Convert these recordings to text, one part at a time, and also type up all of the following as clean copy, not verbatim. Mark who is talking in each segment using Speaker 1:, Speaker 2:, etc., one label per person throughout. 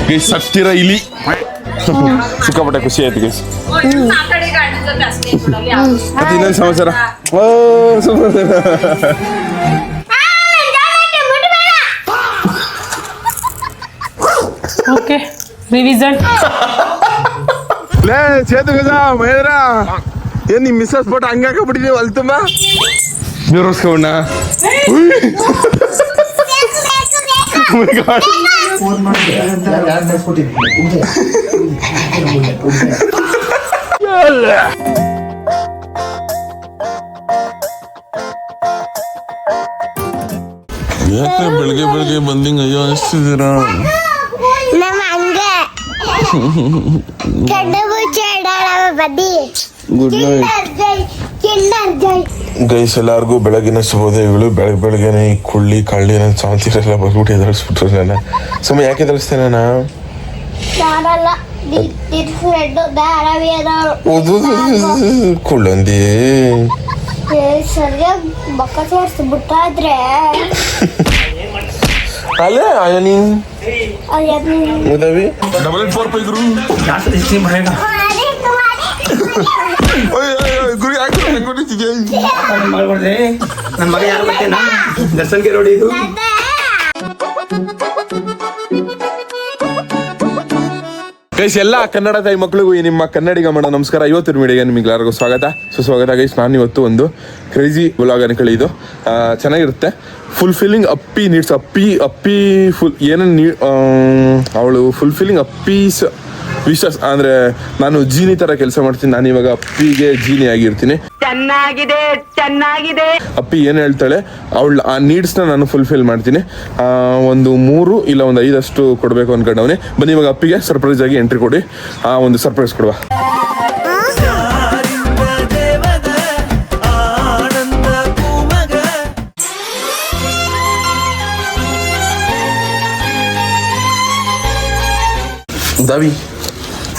Speaker 1: Guys ಸತ್ತಿರ ಇಲಿ ಸಿಕ್ಕಾಪಟ್ಟೆ ಖುಷಿ ಆಯ್ತು ಗೈಸ್. ಮತ್ತೆ ಇನ್ನೊಂದು ಸಮಾಚಾರ.
Speaker 2: ಓಕೆ ರಿವಿಷನ್
Speaker 1: ಲೇ ಸೇತು ಗಜ ಮಹೇಂದ್ರ ಏನ್ ನಿಮ್ ಮಿಸ್ಸಸ್ ಫೋಟೋ ಹಂಗಾಕಬಿಟ್ಟಿದೀವಿ ಅಲ್ಲಿ ತುಂಬ ವಿವರಿಸ್ಕೊಂಡ ಯಾಕೆ ಬೆಳಗ್ಗೆ ಬೆಳಗ್ಗೆ ಬಂದಿಂಗ ಅಯ್ಯೋ ಅನಿಸ್ತಿದ್ದೀರಾ? Good night guys. ಎಲ್ಲಾರ್ಗು ಬೆಳಗಿನ ಶುಭೋದಯಗಳು. ಬೆಳಗ್ಗೆನೆ ಈ ಕುಳ್ಳಿ ಕಳ್ಳಿ ನನ್ನ ಸಾಂತಿರೆಲ್ಲ ಬಂದ್ಬಿಟ್ಟು ಎದುರಿಸ್ಬಿಟ್ರು ನನ್ನ. ಸುಮ್ಮನೆ ಯಾಕೆ ಎದುರಿಸ್ತೇನೆ ನಾ? ಕುಳ್ಳಂದಿ ಅಲ್ಲೇ ಆಯನಿ ಉದವಿ 845 ಗುರು ಗುರಿ ಹಾಕಿದ್ದೆ
Speaker 3: ನನ್ನ ಮಗ ಯಾರು ಮತ್ತೆ ದರ್ಶನ್ಗೆ ರೋಡಿ ಇದು.
Speaker 1: ಗೈಸ್ ಎಲ್ಲ ಕನ್ನಡ ತಾಯಿ ಮಕ್ಕಳಿಗೂ ನಿಮ್ಮ ಕನ್ನಡಿಗ ಮಾಡೋ ನಮಸ್ಕಾರ. ಇವತ್ತಿನ ವಿಡಿಯೋಗೆ ನಿಮಗೆ ಎಲ್ಲರಿಗೂ ಸ್ವಾಗತ ಸುಸ್ವಾಗತ ಗೈಸ್. ನಾನು ಇವತ್ತು ಒಂದು ಕ್ರೇಜಿ ವ್ಲಾಗ್ ಅನ್ಕೊಳ್ಳಿ. ಇದು ಚೆನ್ನಾಗಿರುತ್ತೆ. ಫುಲ್ಫಿಲ್ಲಿಂಗ್ ಅಪ್ಪಿ ನೀಡ್ಸ್ ಅಪ್ಪಿ ಫುಲ್ ಏನೇನು ಅವಳು ಫುಲ್ಫಿಲ್ಲಿಂಗ್ ಅಪ್ಪೀಸ್ ವಿಶಸ್ ಅಂದ್ರೆ ನಾನು ಜೀನಿ ತರ ಕೆಲಸ ಮಾಡ್ತೀನಿ. ನಾನು ಇವಾಗ ಅಪ್ಪಿಗೆ ಜೀನಿ ಆಗಿರ್ತೀನಿ. ಚೆನ್ನಾಗಿದೆ ಅಪ್ಪಿ ಏನ್ ಹೇಳ್ತಾಳೆ ಅವಳು ಆ ನೀಡ್ಸ್ ನ ನಾನು ಫುಲ್ಫಿಲ್ ಮಾಡ್ತೀನಿ. ಒಂದು 3 ಇಲ್ಲ ಒಂದು 5 ಅಷ್ಟು ಕೊಡ್ಬೇಕು ಅನ್ಕೊಂಡವನೇ. ಬನ್ನಿ ಇವಾಗ ಅಪ್ಪಿಗೆ ಸರ್ಪ್ರೈಸ್ ಆಗಿ ಎಂಟ್ರಿ ಕೊಡಿ. ಒಂದು ಸರ್ಪ್ರೈಸ್ ಕೊಡುವ.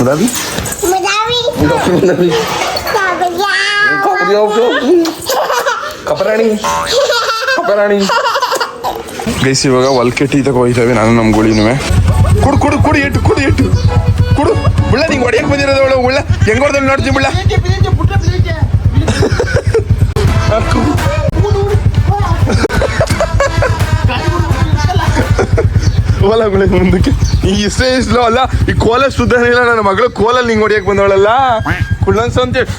Speaker 1: Davi. ಕಪರಾಣಿ ಗೈಸ್ ಇವಾಗ ಒಲ್ಕೆಟ್ಟಿ ತಗೋ ಹೋಯ್ತೇವೆ ನಾನು ನಮ್ಮ ಗೋಳಿನುವೆ. ಕುಡು ಎಟ್ಟು ಬಿಳ್ಳ ನಿಂಗೆ ಹೊಡೆಯಕ್ಕೆ ಬಂದಿರೋದು ಅವಳು ಉಳ್ಳ ಹೆಂಗ್ ಹೊಡೆದಲ್ಲಿ ನೋಡ್ತೀವಿ ಬಿಳ್ಳ. ಕೋಲಗಳ ಮುಂದಕ್ಕೆ ಈ ಇಷ್ಟೇ ಇಸ್ಲೋ ಅಲ್ಲ ಈ ಕೋಲ ಸುಧಾರಣೆ ಇಲ್ಲ. ನನ್ನ ಮಗಳು ಕೋಲಲ್ಲಿ ನಿಂಗೆ ಹೊಡಿಯಕ್ಕೆ ಬಂದವಳಲ್ಲ ಕುಳ್ಳನ್ಸ ಅಂತೇಳಿ.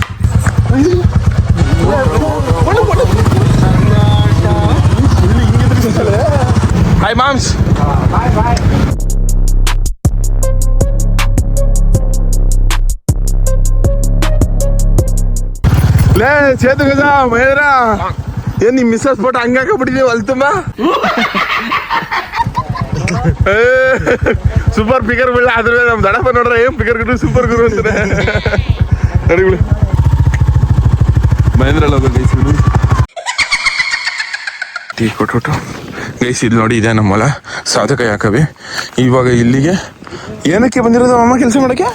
Speaker 1: Hi moms. ಲೇ ಸೇತು ಗಜ ಮಹೇಂದ್ರ ಏನ್ ನಿಮ್ ಮಿಸ್ಸಸ್ ಫೋಟೋ ಹಂಗಾಕಬಿಟ್ಟಿದೀವಿ ಅಲ್ಲಿ ತುಂಬ ಸೂಪರ್ ಫಿಗರ್ ಬಿಡ್ಲ. ಆದ್ರೆ ನಮ್ ದಡಪ್ಪ ನೋಡ್ರೆ ಏನ್ ಫಿಗರ್ ಗುರು ಸೂಪರ್ ಗುರು ಅಂತಾನೆ. ನಡಿಗಳು ಮಹೇಂದ್ರ ಟೀ ಕೊಟ್ಬಿಟ್ಟು ಗೈಸ್ ಇಲ್ಲಿ ನೋಡಿ ಇದೆ ನಮ್ಮ ಹೊಲ ಸಾಧಕ ಯಾಕವಿ. ಇವಾಗ ಇಲ್ಲಿಗೆ ಏನಕ್ಕೆ ಬಂದಿರೋದು ಅಮ್ಮ ಕೆಲಸ ಮಾಡಕ್ಕೆ?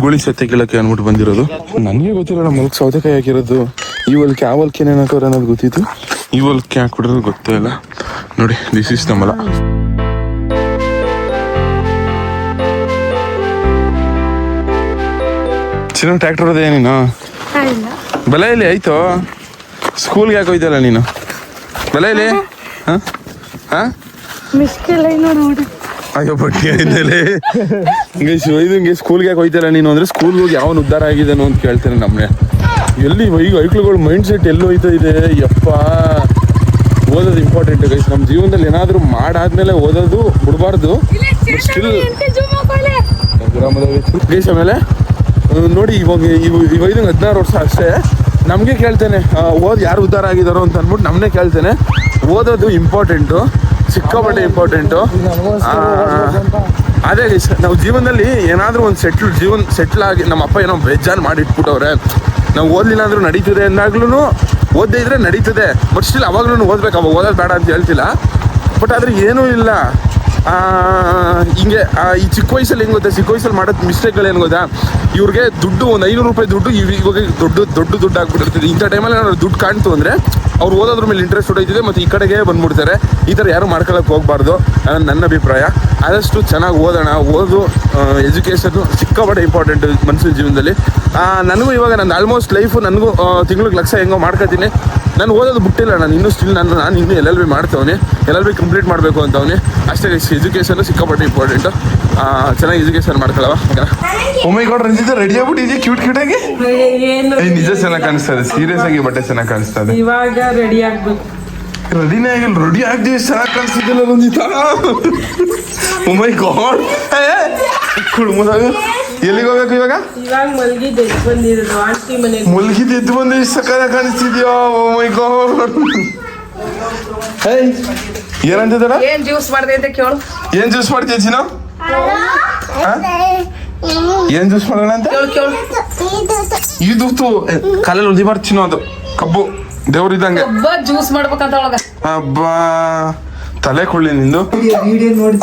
Speaker 1: ಗುಳಿ ಸತ್ಯ ಕೇಳಕ್ಕೆ ಅನ್ಬಿಟ್ಟು ಬಂದಿರೋದು. ನನಗೆ ಗೊತ್ತಿಲ್ಲ ನಮ್ಮ ಹೊಲಕ್ಕೆ ಸೌತೆಕಾಯಿ ಹಾಕಿರೋದು. ಈ ಹೊಲಕ್ಕೆ ಆ ಹೊಲಕ್ಕೆ ಏನೇನು ಹಾಕೋರು ಅನ್ನೋದು ಗೊತ್ತಿತ್ತು. ಈ ಹೊಲಕ್ಕೆ ಹಾಕ್ಬಿಡೋದು ಗೊತ್ತೇ ಇಲ್ಲ. ನೋಡಿ ದಿಸ್ ಇಸ್ ನಮ್ಮ ಹೊಲ. ಚಿನ್ನ ಟ್ರ್ಯಾಕ್ಟರ್ ಅದೇ ನೀನು ಬೆಲೆ ಇಲ್ಲಿ ಆಯ್ತು. ಸ್ಕೂಲ್ಗೆ ಯಾಕೆ ಹೋಯ್ತಲ್ಲ ನೀನು ಬೆಲೆ ಇಲ್ಲಿ? ಅಯ್ಯೋ ಬಟ್ಟಿ ಆಯ್ತಲೆ ಹಿಂಗೆ ಸ್ಕೂಲ್ಗೆ ಯಾಕೆ ಹೋಯ್ತಲ್ಲ ನೀನು ಅಂದ್ರೆ ಸ್ಕೂಲ್ಗೆ ಹೋಗಿ ಯಾವನ್ ಉದ್ಧಾರ ಆಗಿದ್ದೇನೋ ಅಂತ ಕೇಳ್ತೇನೆ. ನಮ್ಮನೆ ಎಲ್ಲಿ ಈಗ ಐಕ್ಳುಗಳ ಮೈಂಡ್ ಸೆಟ್ ಎಲ್ಲೋ ಹೋಯ್ತಾ ಇದೆ. ಯಪ್ಪ ಓದೋದು ಇಂಪಾರ್ಟೆಂಟ್ ಗೈಸ್. ನಮ್ಮ ಜೀವನದಲ್ಲಿ ಏನಾದರೂ ಮಾಡಾದ್ಮೇಲೆ ಓದೋದು ಬಿಡಬಾರ್ದು. ಸ್ಟಿಲ್ ಗೈಸ್ ಆಮೇಲೆ ನೋಡಿ ಇವಾಗ 16 ವರ್ಷ ಅಷ್ಟೇ ನಮಗೆ ಕೇಳ್ತೇನೆ ಯಾರು ಉದ್ಧಾರ ಆಗಿದಾರೋ ಅಂತ ಅಂದ್ಬಿಟ್ಟು ನಮ್ಮನ್ನೇ ಕೇಳ್ತೇನೆ. ಓದೋದು ಇಂಪಾರ್ಟೆಂಟು, ಸಿಕ್ಕಾಪಟ್ಟೆ ಇಂಪಾರ್ಟೆಂಟು. ಅದೇ ಗೈಸ್ ನಾವು ಜೀವನದಲ್ಲಿ ಏನಾದರೂ ಒಂದು ಸೆಟ್ಲ್ ಆಗಿ ನಮ್ಮ ಅಪ್ಪ ಏನೋ ಬೇಜಾರು ಮಾಡಿಟ್ಬಿಟ್ಟವ್ರೆ. ನಾವು ಓದಲಿಲ್ಲ ಅಂದ್ರೂ ನಡೀತದೆ ಅಂದಾಗ್ಲೂ ಓದ್ದೇ ಇದ್ರೆ ನಡೀತದೆ. ಬಟ್ ಸ್ಟಿಲ್ ಅವಾಗ್ಲೂ ಓದ್ಬೇಕು. ಅವಾಗ ಓದೋದು ಬೇಡ ಅಂತ ಹೇಳ್ತಿಲ್ಲ. ಬಟ್ ಆದ್ರೆ ಏನೂ ಇಲ್ಲ. ಹಿಂಗೆ ಈ ಚಿಕ್ಕ ವಯಸ್ಸಲ್ಲಿ ಹೆಂಗೆ ಗೊತ್ತಾ, ಚಿಕ್ಕ ವಯಸ್ಸಲ್ಲಿ ಮಾಡೋದು ಮಿಸ್ಟೇಕ್ಗಳು ಏನು ಗೊತ್ತಾ, ಇವ್ರಿಗೆ ದುಡ್ಡು ಒಂದು 500 ರೂಪಾಯಿ ದುಡ್ಡು ಇವಾಗ ದೊಡ್ಡ ದುಡ್ಡು ಆಗ್ಬಿಟ್ಟಿರ್ತದೆ. ಇಂಥ ಟೈಮಲ್ಲಿ ಏನಾದ್ರು ದುಡ್ಡು ಕಾಣ್ತು ಅಂದರೆ ಅವ್ರು ಓದೋದ್ರ ಮೇಲೆ ಇಂಟ್ರೆಸ್ಟ್ ಹೊಡೈತಿದೆ ಮತ್ತು ಈ ಕಡೆಗೆ ಬಂದ್ಬಿಡ್ತಾರೆ. ಈ ಥರ ಯಾರು ಮಾಡ್ಕೊಳಕ್ಕೆ ಹೋಗಬಾರ್ದು ನನ್ನ ಅಭಿಪ್ರಾಯ. ಆದಷ್ಟು ಚೆನ್ನಾಗಿ ಓದೋಣ. ಎಜುಕೇಷನ್ನು ಸಿಕ್ಕಾಪಟ್ಟೆ ಇಂಪಾರ್ಟೆಂಟ್ ಮನುಷ್ಯನ ಜೀವನದಲ್ಲಿ. ನನಗೂ ಇವಾಗ ನಾನು ಆಲ್ಮೋಸ್ಟ್ ಲೈಫು ನನಗೂ ತಿಂಗ್ಳಿಗೆ ಲಕ್ಷ ಹೆಂಗೋ ಮಾಡ್ಕೊತೀನಿ. ನಾನು ಓದೋದು ಬಿಟ್ಟಿಲ್ಲ, ನಾನು ಇನ್ನೂ ಸ್ಟಿಲ್ ನಾನು ಇನ್ನೂ LLB ಮಾಡ್ತವನಿ, LLB ಕಂಪ್ಲೀಟ್ ಮಾಡಬೇಕು ಅಂತವನಿ ಅಷ್ಟೇ. ಎಜುಕೇಷನ್ನು ಸಿಕ್ಕಾಪಟ್ಟೆ ಇಂಪಾರ್ಟೆಂಟು. ಚೆನ್ನಾಗಿ ಎಜುಕೇಷನ್ ಮಾಡ್ಕೊಳ್ಳವ. ಒಮ್ಮೆ ಗೌಡ್ರ ರಂಜಿತ ರೆಡಿ ಆಗ್ಬಿಟ್ಟಿದ್ಯಾ ಕ್ಯೂಟಾಗಿ? ನಿಜ ಚೆನ್ನಾಗಿ ಕಾಣಿಸ್ತದೆ, ಸೀರಿಯಸ್ ಆಗಿ ಬಟ್ಟೆ ಚೆನ್ನಾಗಿ ಕಾಣಿಸ್ತದೆ.
Speaker 2: ಇವಾಗ ರೆಡಿ ಆಗ್ಬೇಕು.
Speaker 1: ರೆಡಿನೇ ಆಗಿಲ್ಲ, ರೆಡಿ ಆಗದೆ ಚೆನ್ನಾಗಿ ಕಾಣಿಸ್ತಿದ್ದಿಲ್ಲ ರಂಜಿತ. ಒಮ್ಮೆ ಗಾಡ್ ಕುಳ್ಮುದಾಗ ಎಲ್ಲಿಗೆ ಹೋಗ್ಬೇಕು ಇವಾಗ?
Speaker 2: ಇವಾಗ ಮಲ್ಗಿದ್ದು ಎದ್ದು ಬಂದಿರೋದು ಆಂಟಿ ಮನೆಗೆ.
Speaker 1: ಮುಲ್ಗಿದ್ದು ಎದ್ದು ಬಂದು ಇಷ್ಟು ಸಕ್ಕದ ಕಾಣಿಸ್ತಿದ್ಯೋ. ಓ ಮೈ ಗಾಡ್. ಏನಂತಿದ್ದಾರ?
Speaker 2: ಏನ್ ಜ್ಯೂಸ್ ಮಾಡಿದೆ ಅಂತ ಕೇಳು.
Speaker 1: ಏನ್ ಜ್ಯೂಸ್ ಮಾಡ್ತೀಯ ಚಿನ್ನ? ಏನ್ ಜ್ಯೂಸ್ ಮಾಡೋಣ ಅಂತ? ಇದು ಕಾಲಲ್ಲಿ ಉಳ್ದಿ ಬರ್ತೀನೋ ಅದು ಕಬ್ಬು ದೇವ್ರ ಇದ್ದಂಗೆ.
Speaker 2: ಜ್ಯೂಸ್ ಮಾಡ್ಬೇಕಂತ ಒಳಗ
Speaker 1: ಹಬ್ಬಾ ತಲೆ ಕೊಳ್ಳಿ ನಿಂದು.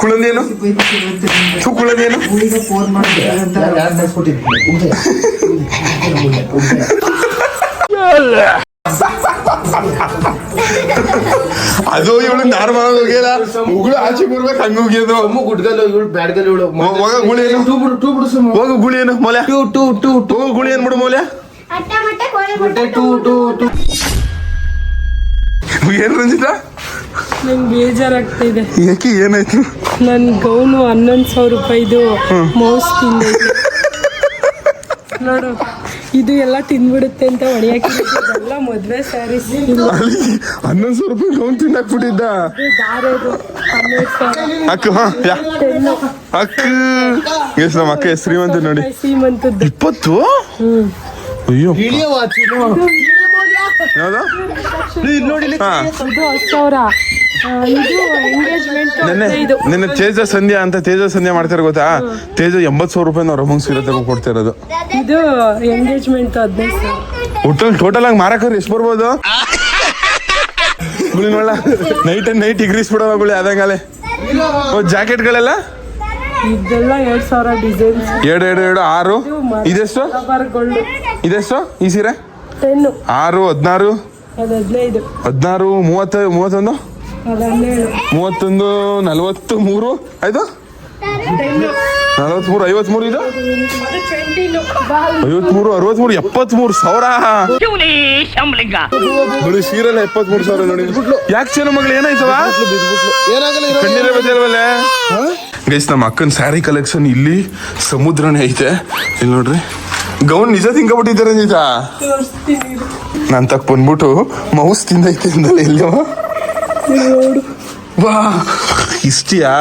Speaker 1: ಕುಳಂದೇನು ಕುಳಂದೇನು ಅದು ಇವಳು ನಾರ್ಮಲ್ ಹೋಗ್ಯಲ್ಲ. ಉಗುಳು ಆಚೆ ಬರ್ಬೇಕು ಹಂಗ ಹೋಗ್ಯದು. ಹೋಗ ಗುಳಿ ಏನು ಹೋಗು ಗುಳಿ ಏನು ಮೌಲ್ಯ ಹೋಗು ಗುಳಿ ಏನ್ ಬಿಡು ಮೌಲ್ಯ. ಏನ್ ರಂಜಿತ
Speaker 2: ನಂಗೆ ಬೇಜಾರಾಗ್ತಿದೆ.
Speaker 1: ಯಾಕೆ ಏನಾಯ್ತು?
Speaker 2: ನನ್ ಗೌನು 11,000 ರೂಪಾಯಿದು ಮೌಸ್ ತಿಂದೈತೆ ನೋಡು. ಇದು ಎಲ್ಲ ತಿನ್ಬಿಡುತ್ತೆ ಅಂತ ಹೊಡೆಯಾಕಿಲ್ಲ. ಮದ್ವೆ ಸ್ಯಾರೀಸ್
Speaker 1: 11,000 ರೂಪಾಯಿ ಗೌನ್ ತಿನ್ನಾಕ್ಬಿಟ್ಟಿದ್ದ ಅಕ್ಕ. ಅಕ್ಕ ಎಸ್ ನಮ್ಮ ಅಕ್ಕ ಶ್ರೀಮಂತ ನೋಡಿ.
Speaker 2: ಶ್ರೀಮಂತದ್ದು
Speaker 1: 20. ಅಯ್ಯೋ ಯಾವ್ದು?
Speaker 2: ಇದು 10,000. ಇದು ಎಂಗೇಜ್ಮೆಂಟ್
Speaker 1: ನಿನ್ನೆ ತೇಜ ಸಂಧ್ಯಾ ಅಂತ ತೇಜ ಸಂಧ್ಯಾ ಮಾಡ್ತಾರೆ ಗೊತ್ತಾ? ತೇಜ 80,000 ರೂಪಾಯಿ ಅವ್ರ ಅಮ್ಮಂಗ್ ಸೀರೆ ತಗೋ ಕೊಡ್ತಾ ಇರೋದು.
Speaker 2: ಇದು ಎಂಗೇಜ್ಮೆಂಟ್ 15,000.
Speaker 1: ಒಟ್ಟಲ್ಲಿ ಟೋಟಲ್ ಆಗಿ ಮಾರಕ್ರೆ ಎಷ್ಟು ಬರ್ಬೋದು? ಗುಳಿ ನೋಡ ನೈಟ್ ಇಗ್ರೀಸ್ ಬಿಡೋವ ಗುಳಿ ಅದಂಗಾಲೆ. ಜಾಕೆಟ್ಗಳೆಲ್ಲ
Speaker 2: ಇದೆಲ್ಲ 2,000 ಡಿಸೈನ್ಸ್.
Speaker 1: 2 6. ಇದೆಷ್ಟು? ಇದೆಷ್ಟು ಈ ಸೀರೆ?
Speaker 2: 10.
Speaker 1: 6 16
Speaker 2: ಅದು 15.
Speaker 1: 16 30 31
Speaker 2: ಅದು 17.
Speaker 1: 31 43 ಆಯ್ತು 43 53 ಇದು 53 63 73,000. ನೋಡಿ ಸೀರೆಲ್ಲ 73,000 ನೋಡಿ. ಯಾಕೆ ಚೆನ್ನ ಮಗಳು ಏನಾಯ್ತವ? ಕಣ್ಣೀರೇ ಬದಿಲ್ವಲ್ಲೇ ಗೈಸ್. ನಮ್ಮ ಅಕ್ಕನ ಸ್ಯಾರಿ ಕಲೆಕ್ಷನ್ ಇಲ್ಲಿ ಸಮುದ್ರನೇ ಐತೆ. ಇಲ್ಲಿ ನೋಡ್ರಿ ಗೌನ್ ನಿಜ ತಿನ್ಕೊಬಿಟ್ಟಿದ್ದಾರೆ ನಿಜ. ನಾನ್ ತಕ್ ಬಂದ್ಬಿಟ್ಟು ಮೌಸ್ ತಿಂದೈತೆ ಅಂದಲ್ಲ ಇಲ್ಲವ. ವಾ ಇಷ್ಟಿಯಾ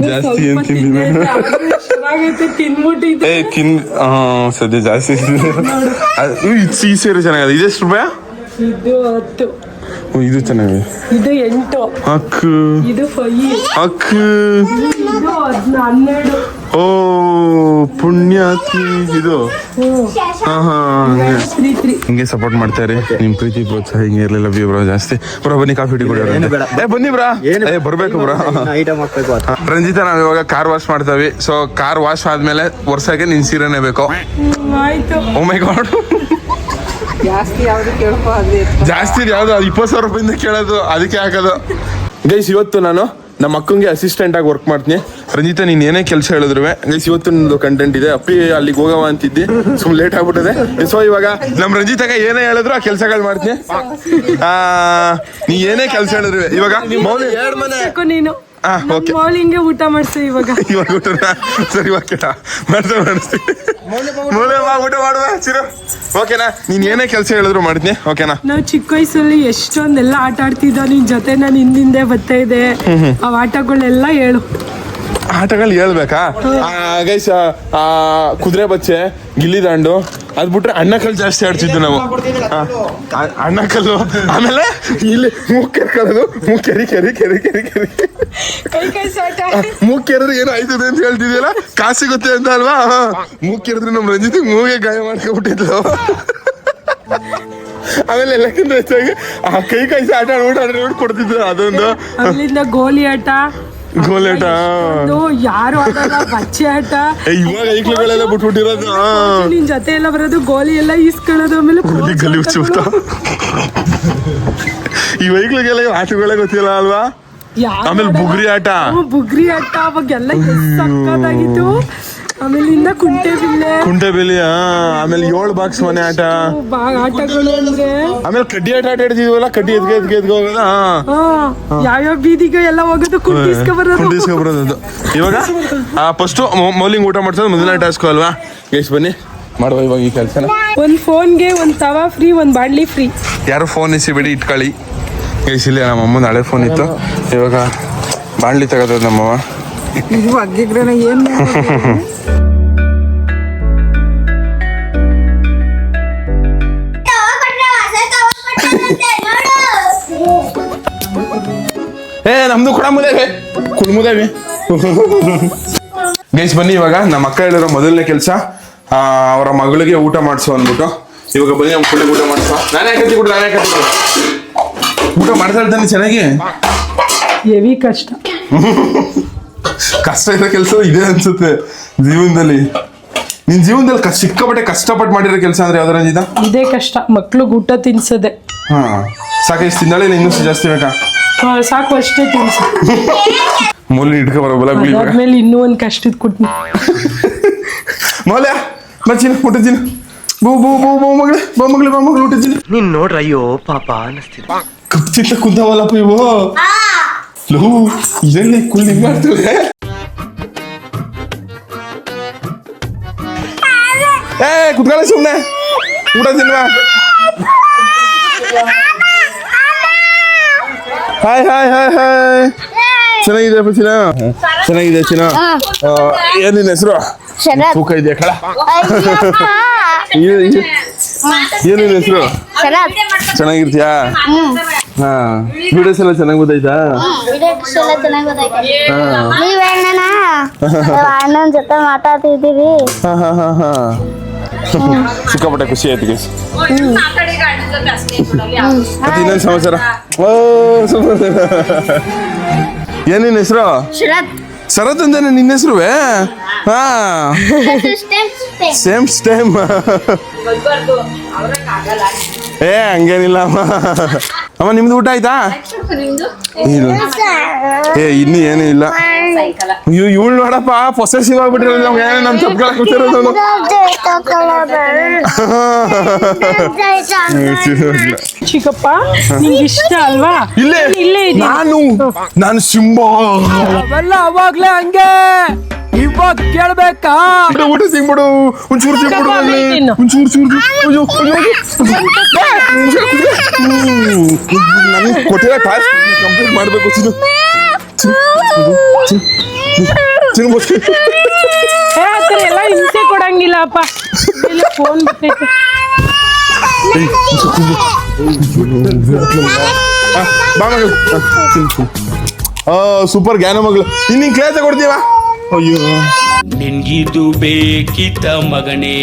Speaker 1: ಜಾಸ್ತಿ ಏನ್ ತಿಂದಿಲ್ಲ. ಸದ್ಯ ಜಾಸ್ತಿ ಈ ಸೀರೆ ಚೆನ್ನಾಗಿದೆ. ಇದೆಷ್ಟು ರೂಪಾಯಿ?
Speaker 2: ಇದು 10.
Speaker 1: ಇದು ಚೆನ್ನಾಗಿದೆ.
Speaker 2: ಇದು 8.
Speaker 1: ಅಕ್ಕ
Speaker 2: ಇದು 5.
Speaker 1: ಅಕ್ಕ
Speaker 2: ಇದು 12.
Speaker 1: ಓ ಪುಣ್ಯಾತಿ ಇದು. ಹಿಂಗೆ ಸಪೋರ್ಟ್ ಮಾಡ್ತಾ ಇರಿ. ನಿಮ್ ಪ್ರೀತಿ ಪ್ರೋತ್ಸಾಹ ಹಿಂಗೆ ಇರ್ಲಿಲ್ಲ ಬ್ರೋ ಜಾಸ್ತಿ. ಬ್ರೋ ಬನ್ನಿ ಕಾಫಿ ಟೀ ಕುಡಿಯೋಣ. ಬನ್ನಿ ಬ್ರಾ ಬರ್ಬೇಕು ಬ್ರೋ. ರಂಜಿತ ನಾವ್ ಇವಾಗ ಕಾರ್ ವಾಶ್ ಮಾಡ್ತಾವಿ. ಸೊ ಕಾರ್ ವಾಶ್ ಆದ್ಮೇಲೆ ವರ್ಷಕ್ಕೆ ನಿನ್ ಸೀರೆನೇ ಬೇಕು. Oh my god. ಜಾಸ್ತಿ ಯಾವ್ದು 20,000 ರೂಪಾಯಿಂದ ಕೇಳೋದು, ಅದಕ್ಕೆ ಹಾಕೋದು. ಗೈಸ್ ಇವತ್ತು ನಾನು ನಮ್ಮ ಅಕ್ಕಂಗೆ ಅಸಿಸ್ಟೆಂಟ್ ಆಗಿ ವರ್ಕ್ ಮಾಡ್ತೀನಿ. ರಂಜಿತಾ ನೀನ್ ಏನೇ ಕೆಲಸ ಹೇಳಿದ್ರು ಗೈಸ್ ಇವತ್ತು ನಿಂದು ಕಂಟೆಂಟ್ ಇದೆ. ಅಪ್ಪಿ ಅಲ್ಲಿಗೆ ಹೋಗವ ಅಂತಿದ್ದಿ, ಸುಮ್ ಲೇಟ್ ಆಗ್ಬಿಟ್ಟಿದೆ. ಸೊ ಇವಾಗ ನಮ್ ರಂಜಿತಾಗ ಏನೇ ಹೇಳಿದ್ರು ಆ ಕೆಲ್ಸಗಳು ಮಾಡ್ತೀನಿ. ನೀ ಏನೇ ಕೆಲಸ ಹೇಳಿದ್ರು ಇವಾಗ
Speaker 2: ನೀನು ಮೌಲಿಂಗೆ ಊಟ ಮಾಡ್ತೀವಿ ಇವಾಗ.
Speaker 1: ಇವಾಗ ಊಟ ಸರಿ ಓಕೆನಾ ಮಾಡಿಸ್ತೀನಿ. ಊಟ ಮಾಡುವ ಚಿರು ಓಕೆನಾ? ನೀನ್ ಏನೇ ಕೆಲಸ ಹೇಳಿದ್ರು ಮಾಡ್ತೀನಿ ಓಕೆನಾ?
Speaker 2: ನಾವು ಚಿಕ್ಕ ವಯಸ್ಸಲ್ಲಿ ಎಷ್ಟೊಂದೆಲ್ಲ ಆಟ ಆಡ್ತಿದ್ದೋ ನಿನ್ ಜೊತೆ. ನಾನು ಹಿಂದಿಂದೆ ಬರ್ತಾ ಇದೆ. ಆ ಆಟಗಳೆಲ್ಲ ಹೇಳು.
Speaker 1: ಆಟಗಳು ಹೇಳ್ಬೇಕಾ ಗೈಸ್? ಕುದುರೆ ಬಚ್ಚೆ, ಗಿಲ್ಲಿ ದಾಂಡು, ಅದ್ ಬಿಟ್ರೆ ಅಣ್ಣಕಲ್ಲು ಜಾಸ್ತಿ ಆಡ್ತಿದ್ವಿ ನಾವು. ಅಣ್ಣಕಲ್ಲು, ಆಮೇಲೆ ಇಲ್ಲಿ ಮೂಕ್ ಕೆರ್ಕೊಳ್ಳೋದು. ಮೂಕ್ ಕೆರಿ ಕೆರಿ ಕೆರಿ ಕೆರಿ ಕೆರಿ ಮೂಕ್ ಕೆರೆದ್ರೆ ಏನೋ ಆಯ್ತದೆ ಅಂತ ಹೇಳ್ತಿದ್ಯಲ್ಲ, ಕಾಸಿ ಗೊತ್ತೆ ಅಂತ ಅಲ್ವಾ? ಮೂಕ್ ಕೆರೆದ್ರೆ ನಮ್ ರಂಜಿತ್ ಮೂಗೆ ಗಾಯ ಮಾಡ್ಕೊಬಿಟ್ಟಿದ್ಲು. ಆಮೇಲೆ ಎಲ್ಲಕ್ಕಿಂತ ಹೆಚ್ಚಾಗಿ ಕೈ ಕಾಯಿಸಿ ಆಟ ಆಡ್ಬಿಟ್ಟು ಕೊಡ್ತಿದ್ರು. ಅದೊಂದು
Speaker 2: ಅಲ್ಲಿಂದ ಗೋಲಿ ಆಟ,
Speaker 1: ಗೋಲಿ ಆಟ
Speaker 2: ಯಾರು ಆಡಲ್ಲ ಬಚ್ಚೆ ಆಟ.
Speaker 1: ಇವಾಗ ಐಕ್ಳುಗಳೆಲ್ಲ ಬಿಟ್ಬಿಟ್ಟಿರೋದು.
Speaker 2: ನಿನ್ ಜೊತೆ ಎಲ್ಲ ಬರೋದು ಗೋಲಿ ಎಲ್ಲ ಈಸ್ಕೊಳ್ಳೋದು ಆಮೇಲೆ
Speaker 1: ಗಲಿ ಹುಚ್ಚುಬಿಡ್ತಾ ಈ ವೈಕ್ಳಿಗೆಲ್ಲ ಆಟಗಳೇ ಗೊತ್ತಿಲ್ಲ ಅಲ್ವಾ. ಆಮೇಲೆ ಬುಗ್ರಿ ಆಟ
Speaker 2: ಅವಾಗೆಲ್ಲ ಸಕ್ಕತ್ತಾಗಿತ್ತು. ಆಮೇಲಿಂದ ಕುಂಟೆ ಬಿಲ್ಲೆ
Speaker 1: ಆಮೇಲೆ 7 ಬಾಕ್ಸ್ ಮನೆ ಆಟ
Speaker 2: ಆಟಗಳು ಅಂದ್ರೆ
Speaker 1: ಆಮೇಲೆ ಕಡ್ಡಿ ಆಟ ಆಡಿದ್ವಲ್ಲ. ಕಡ್ಡಿ ಎದ್ಗೆ ಹೋಗೋದ
Speaker 2: ಯಾವ್ಯಾವ ಬೀದಿಗೆ ಎಲ್ಲ ಹೋಗೋದು
Speaker 1: ಕುಂಟಿಸ್ಕೊಬರೋದು. ಇವಾಗ ಫಸ್ಟ್ ಮೌಲಿಂಗ್ ಊಟ ಮಾಡ್ಸೋದು ಮೊದಲನೇ ಟಾಸ್ಕ್ ಅಲ್ವಾ ಗೈಸ್. ಬನ್ನಿ ಮಾಡುವ ಇವಾಗ ಈ ಕೆಲಸನ.
Speaker 2: ಒಂದ್ ಫೋನ್ಗೆ ಒಂದ್ ತವಾ ಫ್ರೀ, ಒಂದ್ ಬಾಂಡ್ಲಿ ಫ್ರೀ.
Speaker 1: ಯಾರು ಫೋನ್ ಇಸಿಬೇಡಿ, ಇಟ್ಕೊಳ್ಳಿ ಗೈಸ್. ಇಲ್ಲಿ ನಮ್ಮ ಅಮ್ಮನ ಹಳೆ ಫೋನ್ ಇತ್ತು, ಇವಾಗ ಬಾಂಡ್ಲಿ ತಗೋದು ನಮ್ಮವ್ವ.
Speaker 2: ಏನ್
Speaker 1: ನಮ್ದು ಕುಳಮುದೇವೆ ಗೈಸ್. ಬನ್ನಿ ಇವಾಗ ನಮ್ಮ ಅಕ್ಕ ಹೇಳಿರೋ ಮೊದಲನೇ ಕೆಲಸ ಅವರ ಮಗಳಿಗೆ ಊಟ ಮಾಡಿಸು ಅಂದ್ಬಿಟ್ಟು. ಇವಾಗ ಬನ್ನಿ ನಮ್ಮ ಕುಳ್ಳಿಗೆ ಊಟ ಮಾಡಿಸೋ. ನಾನೇ ಕತ್ತಿ ಊಟ ಮಾಡ್ತಾ ಇರ್ತಾನೆ ಚೆನ್ನಾಗಿ.
Speaker 2: ಹೆವಿ ಕಷ್ಟ
Speaker 1: ಇರೋ ಕೆಲಸ ಇದೆ ಅನ್ಸುತ್ತೆ ಜೀವನದಲ್ಲಿ. ನಿನ್ ಜೀವನದಲ್ಲಿ ಸಿಕ್ಕಾಪಟ್ಟೆ ಕಷ್ಟಪಟ್ಟು ಮಾಡಿರೋ ಕೆಲಸ ಅಂದ್ರೆ ಯಾವ್ದಾರ ರಂಜಿತ?
Speaker 2: ಇದೇ ಕಷ್ಟ, ಮಕ್ಳಿಗೆ ಊಟ ತಿನ್ಸದೆ.
Speaker 1: ಸಾಕ ಇಷ್ಟು ತಿಂದಾಳೆ, ಇನ್ನೂ ಜಾಸ್ತಿ ಬೇಕಾ?
Speaker 2: ಸಾಕು ಅಷ್ಟೇ ತಿನ್ಸ.
Speaker 1: ಮೂಲಿ ಇಟ್ಕೊ ಬರೋಬಲ್ಲ
Speaker 2: ಆದ್ಮೇಲೆ ಇನ್ನೂ ಒಂದ್ ಕಷ್ಟದ ಕುಟ್ನಿ.
Speaker 1: ಮೌಲ್ಯ ಮಚ್ಚಿನ ಊಟ ತಿನ್ನ. ಬೂ ಬೂ ಬೂ ಬೂ ಮಗಳೇ, ಬಾ ಮಗಳು ಊಟ ತಿನ್ನ.
Speaker 3: ನೀನ್ ನೋಡ್ರ ಅಯ್ಯೋ ಪಾಪ ಅನಿಸ್ತಿದೆ.
Speaker 1: ಕಪ್ಚಿಂತ ಕುಂತಾವಲ್ಲಪ್ಪ ಇವು. ಲೋ ಇದನ್ನೇ ಕುಳ್ಳಿ ಮಾಡ್ತದೆ. ಕುತ್ಕೊಳ್ಳಿ ಸುಮ್ಮನೆ, ಊಟ ತಿನ್ವಾ. Hi hi hi hi. ಚೆನ್ನಾಗಿದೆ ಚಿನ್ನ, ಚೆನ್ನಾಗಿದೆ ಚಿನ್ನ. ಏನ್ ನಿನ್ನ ಹೆಸರು? ತೂಕ ಇದೆಯಾ ಕಳ? ಏನ್ ನಿನ್ನ ಹೆಸರು? ಚೆನ್ನಾಗಿರ್ತೀಯಾ? ಹಾ, ವಿಡಿಯೋಸ್ ಎಲ್ಲ ಚೆನ್ನಾಗಿ ಗೊತ್ತಾಯ್ತಾ?
Speaker 4: ಅಣ್ಣನ ಜೊತೆ ಮಾತಾಡ್ತಿದ್ದೀವಿ.
Speaker 1: ಸಿಕ್ಕಾಪಟ್ಟೆ ಖುಷಿ ಆಯ್ತು ಗೈಸ್. ಮತ್ತೆ ಇನ್ನೊಂದು ಸಮಾಚಾರ. ಏನ್ ನಿನ್ನ ಹೆಸರು? ಶರತ್ ಅಂತಾನೆ ನಿನ್ನ ಹೆಸರುವೆ? ಹಾ, ಸೇಮ್ ಸ್ಟೇಮ್. ಹಂಗೇನಿಲ್ಲ ಅಮ್ಮ. ನಿಮ್ದು ಊಟ ಆಯ್ತಾ? ಇಲ್ಲ, ಇನ್ನು ಏನೂ ಇಲ್ಲ. ಇವಳು ನೋಡಪ್ಪ ಪೊಸೆಸಿವ್ ಆಗ್ಬಿಟ್ಟಿರೋದು. ನಮ್ಗೆ ನಮ್ ತಪ್ಕೊಳಕ್ ಗೊತ್ತಿರೋದು.
Speaker 2: ಚಿಕ್ಕಪ್ಪ ನಿಂಗೆ ಇಷ್ಟ ಅಲ್ವಾ?
Speaker 1: ಇಲ್ಲೇ ನಾನು ಸಿಂಬಾ.
Speaker 2: ಅವೆಲ್ಲ ಅವಾಗ್ಲೇ ಹಂಗೆ, ಇವಾಗ ಕೇಳ್ಬೇಕಾ?
Speaker 1: ಊಟ ಸಿಗ್ಬಿಡು, ಒಂಚೂರು ಸಿಗ್ಬಿಡು, ಒಂಚೂರು ನನಗೆ ಕೊಟ್ಟಿರೋ ಟಾಸ್ಕ್ ಕಂಪ್ಲೀಟ್ ಮಾಡಬೇಕು.
Speaker 2: ಎಲ್ಲ ಹಿಂಸೆ ಕೊಡಂಗಿಲ್ಲಪ್ಪ. ಫೋನ್ ಬಿಟ್ಟೈತೆ.
Speaker 1: ಸೂಪರ್ ಜ್ಞಾನ ಮಗಳು. ನಿನ್ ಕ್ಲೇ ತಗೊಡ್ತೀವ? ಅಯ್ಯೋ,
Speaker 5: ನಿನ್ಗಿದು ಬೇಕಿತ್ತ ಮಗನೇ.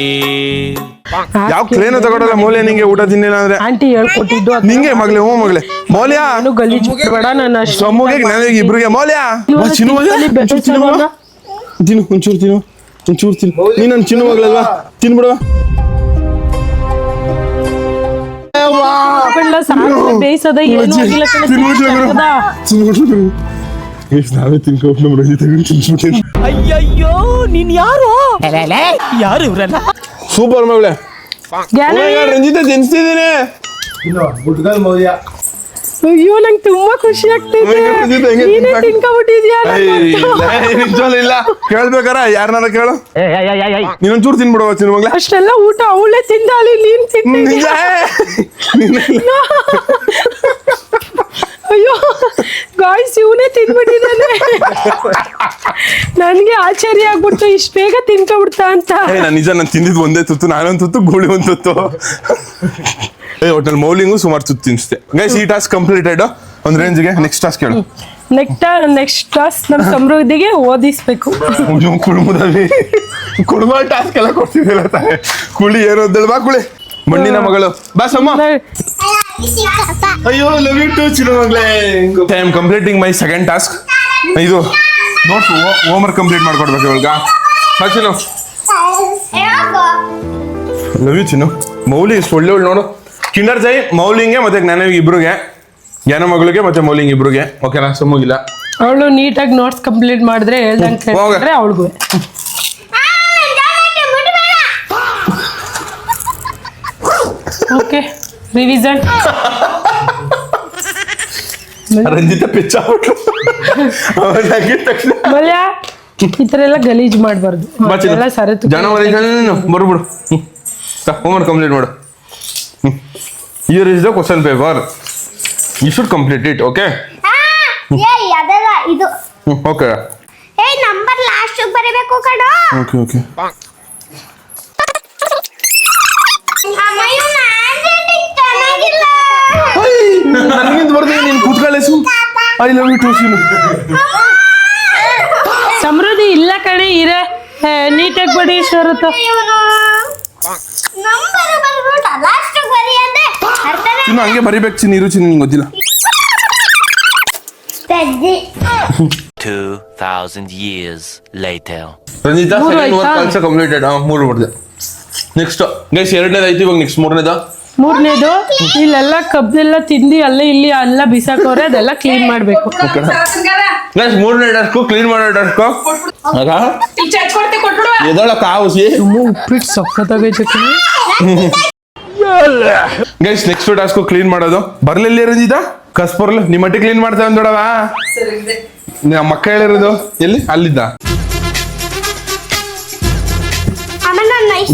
Speaker 1: ಯಾವ ಕ್ಲೇನ ತಗೊಡಲ್ಲ ಮೌಲ್ಯ. ನಿಂಗೆ ಊಟ ತಿನ್ನಿಲ್ಲ ಅಂದ್ರೆ
Speaker 2: ಆಂಟಿ ಹೇಳ್ಕೊಟ್ಟಿದ್ದು
Speaker 1: ನಿಂಗೆ ಮಗಳೇ. ಹ್ಞೂ ಮಗಳೇ. ಮೌಲ್ಯ
Speaker 2: ಗಲೀಜ್ ಬೇಡ. ನಾನು ಅಷ್ಟು
Speaker 1: ಸೊಮ್ಮಗೆ ನನಗೆ ಇಬ್ರಿಗೆ. ಮೌಲ್ಯ ಚಿನ್ನು ತಿನ್ನು, ಒಂಚೂರು ತಿನ್ನು. ನೀನ್ ನನ್ ಚಿನ್ನು ಮಗಳಲ್ವಾ? ತಿನ್ಬಿಡುವ.
Speaker 2: ಬೇಯಿಸೋದ ಏನು ಆಗಿಲ್ಲ.
Speaker 1: ನಾವೇ ತಿನ್ಕೊಂಡು
Speaker 2: ಅಯ್ಯಯ್ಯೋ, ನೀನ್ ಯಾರು? ಯಾರು ಇವ್ರಲ್ಲ?
Speaker 1: ಸೂಪರ್ ಮಗಳೇ. ರಂಜಿತ ತಿನ್ಸ್ತಿದ್ದೀನಿ.
Speaker 2: ಅಯ್ಯೋ, ನಂಗೆ ತುಂಬಾ ಖುಷಿ ಆಗ್ತಿದೆ. ನೀನೇ ತಿನ್ಕೊಂಡ್ಬಿಟ್ಟಿದ್ಯಾ?
Speaker 1: ಇಲ್ಲ ಕೇಳ್ಬೇಕಾರ ಯಾರನ್ನಾರ ಕೇಳು. ನೀನೊಂಚೂರು ತಿನ್ಬಿಡುವ ಚಿನ್ನ ಮಗಳೇ.
Speaker 2: ಅಷ್ಟೆಲ್ಲ ಊಟ ಅವಳೇ ತಿಂದಾಳಿ, ನೀನ್ ತಿಂದ. ಅಯ್ಯೋ ಗಾಯ್ಸ್, ಇವನೇ ತಿನ್ಬಿಟ್ಟಿದ್ದಾನೆ. ನನ್ಗೆ ಆಶ್ಚರ್ಯ ಆಗ್ಬಿಡ್ತು, ಇಷ್ಟು ಬೇಗ ತಿನ್ಕೊಬಿಡ್ತಾ ಅಂತ.
Speaker 1: ನಿಜ, ನಾನು ತಿಂದಿದ್ದು ಒಂದೇ ತುತ್ತು. ನಾನೊಂದು ತುತ್ತು, ಗೂಳಿ ಒಂದು ತುತ್ತು. ಒಟ್ಟಲ್ಲಿ ಮೌಲಿಂಗು ಸುಮಾರು ತುತ್ತು ತಿನ್ನಿಸ್ತೆ. ಗೈಸ್, ಈ ಟಾಸ್ಕ್ ಕಂಪ್ಲೀಟೆಡ್ ಒಂದು ರೇಂಜ್ಗೆ. ನೆಕ್ಸ್ಟ್ ಟಾಸ್ಕ್ ಹೇಳು.
Speaker 2: ನೆಕ್ಸ್ಟ್ ಟಾಸ್ಕ್ ನಮ್ಮ ಸಮೃದ್ಧಿಗೆ ಓದಿಸ್ಬೇಕು.
Speaker 1: ಕುಡುಂಬ ಟಾಸ್ಕ್ ಎಲ್ಲ ಕೊಡ್ತಿದ್ದಿಲ್ಲ ತಾನೆ. ಕುಳಿ ಏನು ಅಂತೇಳಿ. ಬಾ ಕುಳಿ, ಮಣ್ಣಿನ ಮಗಳು. ಬಾ ಸಮ್ಮ. ಅಯ್ಯೋ, ಲವ್ ಯು ಟು ಚಿನ್ನ ಮಗಳೇ. I am completing my second task. ಇದು ನೋಟ್ಸ್ ಹೋಮ್ವರ್ಕ್ ಕಂಪ್ಲೀಟ್ ಮಾಡ್ಕೊಡ್ಬೇಕು ಇವಾಗ ಚಿನ್ನು ಲವ್ ಯು ಚಿನ್ನು. ಮೌಲಿ ಎಷ್ಟು ಒಳ್ಳೆ ನೋಡು. ಕಿಂಡರ್ ಜೈ ಮೌಲಿಂಗೆ ಮತ್ತೆ ಜ್ಞಾನವಿಗೆ ಇಬ್ರಿಗೆ, ಜ್ಞಾನ ಮಗಳಿಗೆ ಮತ್ತೆ ಮೌಲಿಂಗ್ ಇಬ್ರಿಗೆ. ಓಕೆನಾ? ಸುಮ್ಮಗಿಲ್ಲ.
Speaker 2: ಅವಳು ನೀಟಾಗಿ ನೋಟ್ಸ್ ಕಂಪ್ಲೀಟ್ ಮಾಡಿದ್ರೆ ಹೇಳ್ದಂಗೆ ಕೇಳಿದ್ರೆ ಅವಳಿಗೂ. Okay revision.
Speaker 1: ರಂಜಿತ ಪಿಚ್ಚ ತಕ್ಷಣ
Speaker 2: ಮಲ್ಯ ಈ ತರ ಎಲ್ಲ ಗಲೀಜ್ ಮಾಡಬಾರ್ದು. ಎಲ್ಲ ಸರತು
Speaker 1: ಜನವರಿ ಬರ್ಬಿಡು. ಹೋಮ್ವರ್ಕ್ ಕಂಪ್ಲೀಟ್ ಮಾಡು. Here is the question paper. You should complete it. Okay
Speaker 4: ಅದಲ್ಲ ಇದು.
Speaker 1: ಓಕೆ
Speaker 4: ನಂಬರ್ ಲಾಸ್ಟ್ ಬರೀಬೇಕು ಕಣೋ.
Speaker 1: ಓಕೆ ಓಕೆ ನನಗಿಂತ ಬರ್ತೀನಿ ನೀನು ಕೂತ್ಕೊಳ್ಳೆ ಸು. ಐ ಲವ್ ಯು ಟು ಸೀನು.
Speaker 2: ಸಮೃದ್ಧಿ ಇಲ್ಲ ಕಣೆ ಇರೆ ನೀಟಾಗಿ ಬಡಿ ಶರತ್ತು.
Speaker 1: ಇನ್ನು ಹಂಗೆ ಬರಿಬೇಕು ಚಿನ್ನ. ಇರು ಚಿನ್ನ, ನಿಂಗೆ ಗೊತ್ತಿಲ್ಲ.
Speaker 6: 2000 years later.
Speaker 1: ರಂಜಿತಾ
Speaker 2: ಮೂರು
Speaker 1: ಸೆಕೆಂಡ್ ವರ್ಕ್
Speaker 2: ಆಯ್ತಾ?
Speaker 1: Also completed. 3 ಮಾಡಿದೆ. ನೆಕ್ಸ್ಟ್ ಗೈಸ್ ಎರಡನೇದು ಆಯ್ತು. ಇವಾಗ ನೆಕ್ಸ್ಟ್
Speaker 2: ಮೂರನೇದು ಇಲ್ಲೆಲ್ಲ ಕಬ್ಬೆಲ್ಲ ತಿಂದು ಅಲ್ಲೇ ಇಲ್ಲಿ ಎಲ್ಲ ಬಿಸಾಕೋರೆ ಅದೆಲ್ಲ ಕ್ಲೀನ್ ಮಾಡ್ಬೇಕು.
Speaker 1: ಗೈಸ್ ಮೂರನೇ ಡಸ್ಕು ಕ್ಲೀನ್ ಮಾಡೋ ಡಸ್ಕು. ಎದೊಳ ಕಾವುಸಿ
Speaker 2: ಉಪ್ಪಿಟ್ಟು ಸಖತ್ತಾಗೈತೆ ಕಣೆ.
Speaker 1: ಗೈಸ್ ನೆಕ್ಸ್ಟ್ ಟಾಸ್ಕ್ ಕ್ಲೀನ್ ಮಾಡೋದು. ಬರ್ಲಿಲ್ಲ ರಂಜಿತಾ ಕಸ್ ಬರ್ಲು ನಿಮ್ಮ ಮಟ್ಟಿ ಕ್ಲೀನ್ ಮಾಡ್ತೇವೆ ಅಂದೋಡವ. ನಮ್ಮ ಅಕ್ಕ ಹೇಳಿರೋದು ಎಲ್ಲಿ ಅಲ್ಲಿದ್ದ.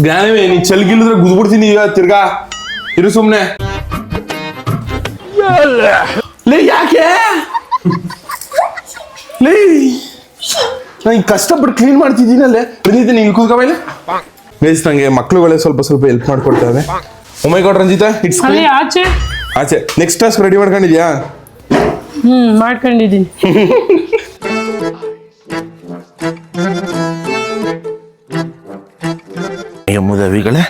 Speaker 1: ಜ್ಞಾನವೇ ನೀ ಚಲ್ಗಿಲ್ಲಿದ್ರೆ ಗುದ್ಬಿಡ್ತೀನಿ ಈಗ ತಿರ್ಗಾ. ಇರು ಸುಮ್ನೆ. ಲೇ ಯಾಕೆ ಲೇ ನಾನು ಕಷ್ಟಪಟ್ಟು ಕ್ಲೀನ್ ಮಾಡ್ತಿದ್ದೀನಲ್ಲೇ. ರಂಜಿತಾ ನೀನು ಕೂತ್ಕೋಬೇಲೆ. ಗೈಸ್ ನಂಗೆ ಮಕ್ಳುಗಳೇ ಸ್ವಲ್ಪ ಹೆಲ್ಪ್ ಮಾಡ್ಕೊಡ್ತೇವೆ. Oh my god Ranjitha it's
Speaker 2: ಅಲ್ಲಿ ಆಚೆ
Speaker 1: ಆಚೆ ನೆಕ್ಸ್ಟ್ ಟಾಸ್ಕ್ ರೆಡಿ ಮಾಡ್ಕೊಂಡಿದ್ಯಾ?
Speaker 2: ಮಾಡ್ಕೊಂಡಿದ್ದೀನಿ.
Speaker 1: ಮುದವಿಗಳೇ.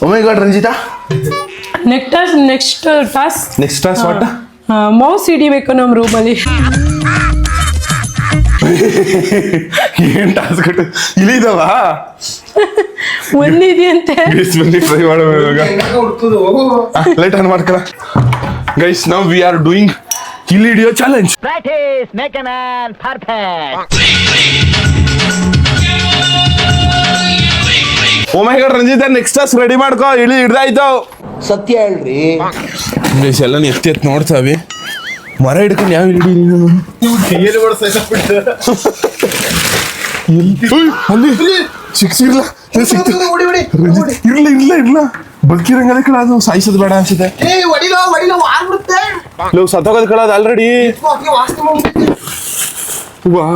Speaker 1: Oh my god Ranjitha
Speaker 2: next task
Speaker 1: what?
Speaker 2: Mouse ಹಿಡಿಬೇಕು ನಮ್ಮ ರೂಮಲ್ಲಿ.
Speaker 1: ಏನ್ ಟಾಸ್ಕ್ ಇಲ್ಲಿದಾವ?
Speaker 2: ಒಂದಿದೆಯಂತೆ.
Speaker 1: ಟ್ರೈ ಮಾಡೋವಾಗ ಲೈಟ್ ಆನ್ ಮಾಡ್ಕಲ್ಲ. Guys now we are doing ಇಲ್ಲಿ ಹಿಡಿಯೋ challenge.
Speaker 6: Practice make a man perfect.
Speaker 1: Oh my god Ranjitha next task ready ಮಾಡ್ಕೋ. ಇಳಿ ಹಿಡ್ದಾಯ್ತು.
Speaker 3: ಸತ್ಯ ಹೇಳ್ರಿ.
Speaker 1: ಗೈಸ್ ಎಲ್ಲ ಎತ್ತಿ ನೋಡ್ತಾವೆ. ಮರ ಹಿಡ್ಕೊಂಡು ಯಾವ ಹಿಡಿ ನೀನು? ಅಲ್ಲಿ ಸಿಕ್ಸಿರ್ಲ ಇರ್ಲ ಬದುಕಿರಂಗದ ಕಳ ಅದು ಸಾಯಿಸೋದು ಬೇಡ ಅನ್ಸುತ್ತೆ. ನೀವು ಸತ್ತೋಗೋದ್ ಕಳದ ಆಲ್ರೆಡಿ. ವಾ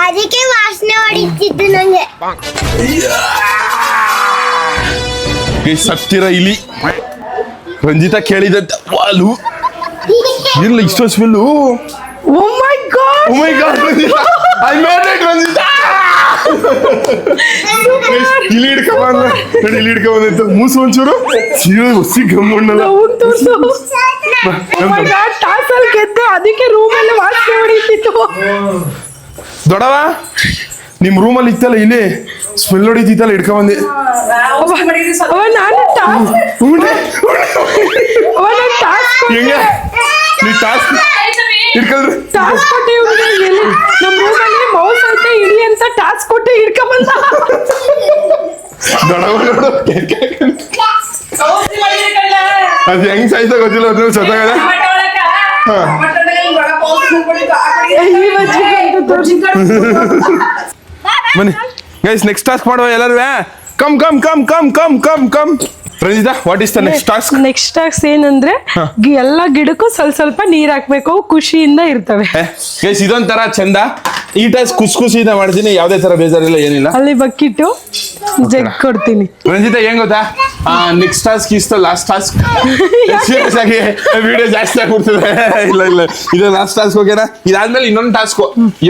Speaker 4: ಅದಕ್ಕೆ ವಾಸನೆ ಹೊಡಿತಿದ್ದು ನಂಗೆ.
Speaker 1: ಸತ್ತಿರ ಇಲಿ ರಂಜಿತಾ ಕೇಳಿದ ವಾಲು ಇಲ್ಲ ಇಷ್ಟೋ smell.
Speaker 2: Oh my god.
Speaker 1: Oh my god Ranjita I made it Ranjita. ಇಲ್ಲಿ ಹಿಡ್ಕೊಂಬಂದ ನೋಡಿ, ಇಲ್ಲಿ ಹಿಡ್ಕೊಂಬಂದಿತ್ತು ಮೂಸು ಒಂಚೂರು ಹೊಸಿ ಗಮ್ಮಣ್ಣಲ್ಲ.
Speaker 2: ಟಾಸಲ್ ಗೆದ್ದೆ ಅದಕ್ಕೆ ರೂಮಲ್ಲಿ ವಾಸನೆ ಹೊಡಿತಿತ್ತು.
Speaker 1: ದೊಡವ ನಿಮ್ ರೂಮಲ್ಲಿ ಇತ್ತಲ್ಲ ಇಲ್ಲಿ ಸ್ಮೆಲ್ ಹೊಡಿತಿತ್ತಲ್ಲ ಹಿಡ್ಕೊಂಬಂದಿ.
Speaker 2: ನಾನು
Speaker 1: ಹೆಂಗೆ ನೀ ಟಾಸ್ಕ್ ಹಿಡ್ಕಲ್ರಿ?
Speaker 2: ಟಾಸ್ಕ್ ಕೊಟ್ಟೆ ನಮ್ಮ ರೂಮಲ್ಲಿ ಮೌಸ್ ಐತೆ ಇಡಿ ಅಂತ ಟಾಸ್ಕ್ ಕೊಟ್ಟೆ ಹಿಡ್ಕೊಂಬಂದ.
Speaker 1: ದೊಡವ ನೋಡು ಅದು ಹೆಂಗ್ ಸಾಯ್ತಾ ಗೊತ್ತಿಲ್ಲ. ಅದು ಸತ್ತಾಗದ ಬನ್ನಿ ಗೈಸ್ ನೆಕ್ಸ್ಟ್ ಟಾಸ್ಕ್ ಮಾಡುವ ಎಲ್ಲರೂ. Come come come come come come come Ranjita what is the next task?
Speaker 2: Next task ಏನಂದ್ರೆ ಎಲ್ಲ ಗಿಡಕ್ಕೂ ಸ್ವಲ್ಪ ನೀರ್ ಹಾಕ್ಬೇಕು, ಅವು ಖುಷಿಯಿಂದ ಇರ್ತವೆ.
Speaker 1: ಗೈಸ್ ಇದೊಂಥರ ಚಂದ. ಈ ಟಾಸ್ಕ್ ಖುಷಿಯಿಂದ ಮಾಡ್ತೀನಿ, ಯಾವ್ದೇ ತರ ಬೇಜಾರಿಲ್ಲ ಏನಿಲ್ಲ.
Speaker 2: ಅಲ್ಲಿ ಬಕ್ಕಿಟ್ಟು ಜಗ್ ಕೊಡ್ತೀನಿ.
Speaker 1: ರಂಜಿತಾ ಏನ್ ಗೊತ್ತಾ, next task is the last task. Serious ಆಗಿ ವಿಡಿಯೋ ಜಾಸ್ತಿ ಆಗ್ಬಿಡ್ತದೆ. ಇಲ್ಲ ಇದು ಲಾಸ್ಟ್ ಟಾಸ್ಕ್. ಓಕೆನಾ? ಇದಾದ್ಮೇಲೆ ಇನ್ನೊಂದು ಟಾಸ್ಕ್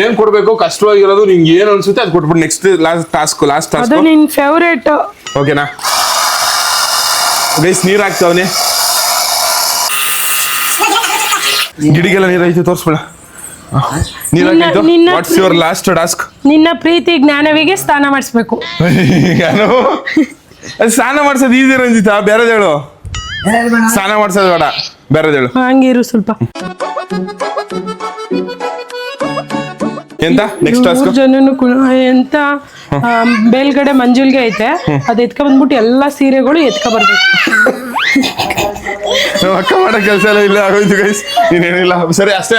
Speaker 1: ಏನ್ ಕೊಡ್ಬೇಕು ಕಷ್ಟವಾಗಿರೋದು ನಿಂಗೆ ಏನ್ ಅನ್ಸುತ್ತೆ ಅದು ಕೊಟ್ಬಿಟ್ಟು ನೆಕ್ಸ್ಟ್ ಲಾಸ್ಟ್ ಟಾಸ್ಕ್
Speaker 2: ಅದು ನಿನ್ ಫೇವರೇಟ್.
Speaker 1: ಓಕೆನಾ? ಗೈಸ್ ನೀರ್ ಹಾಕ್ತಾವನೆ. ಗಿಡಿಗೆಲ್ಲ ನೀರೈತೆ ತೋರಿಸ್ಬೇಡ. ನೀರಾಗೈತು.
Speaker 2: ನಿನ್ನ-
Speaker 1: ವಾಟ್ಸ್ ಯುವರ್ ಲಾಸ್ಟ್ ಟಾಸ್ಕ್?
Speaker 2: ನಿನ್ನ ಪ್ರೀತಿ ಜ್ಞಾನವಿಗೆ ಸ್ನಾನ ಮಾಡಿಸ್ಬೇಕು.
Speaker 1: ನಾನು ಅದು ಸ್ನಾನ ಮಾಡ್ಸೋದು ಈಸಿ ರಂಜಿತಾ, ಬೇರೆದ್ ಹೇಳು. ಸ್ನಾನ ಮಾಡ್ಸೋದು ಬೇಡ, ಬೇರೆದ್ ಹೇಳು.
Speaker 2: ಹಂಗಿರು ಸ್ವಲ್ಪ.
Speaker 1: ಎಂತ ನೆಕ್ಸ್ಟ್ ಟಾಸ್ಕ್?
Speaker 2: 3 ಜನನು ಎಂತ ಮೇಲ್ಗಡೆ ಮಂಜುಲ್ಗೆ ಐತೆ, ಅದ್ ಎತ್ಕ ಬಂದ್ಬಿಟ್ಟು ಎಲ್ಲಾ ಸೀರೆಗಳು ಎತ್ಕ ಬರ್ಬೇಕು.
Speaker 1: ನಮ್ಮ ಅಕ್ಕ ಮಾಡೋ ಕೆಲಸ ಎಲ್ಲ ಇಲ್ಲ ಆಗೋಯ್ತು ಗೈಸ್. ಇನ್ನೇನಿಲ್ಲ, ಸರಿ ಅಷ್ಟೇ.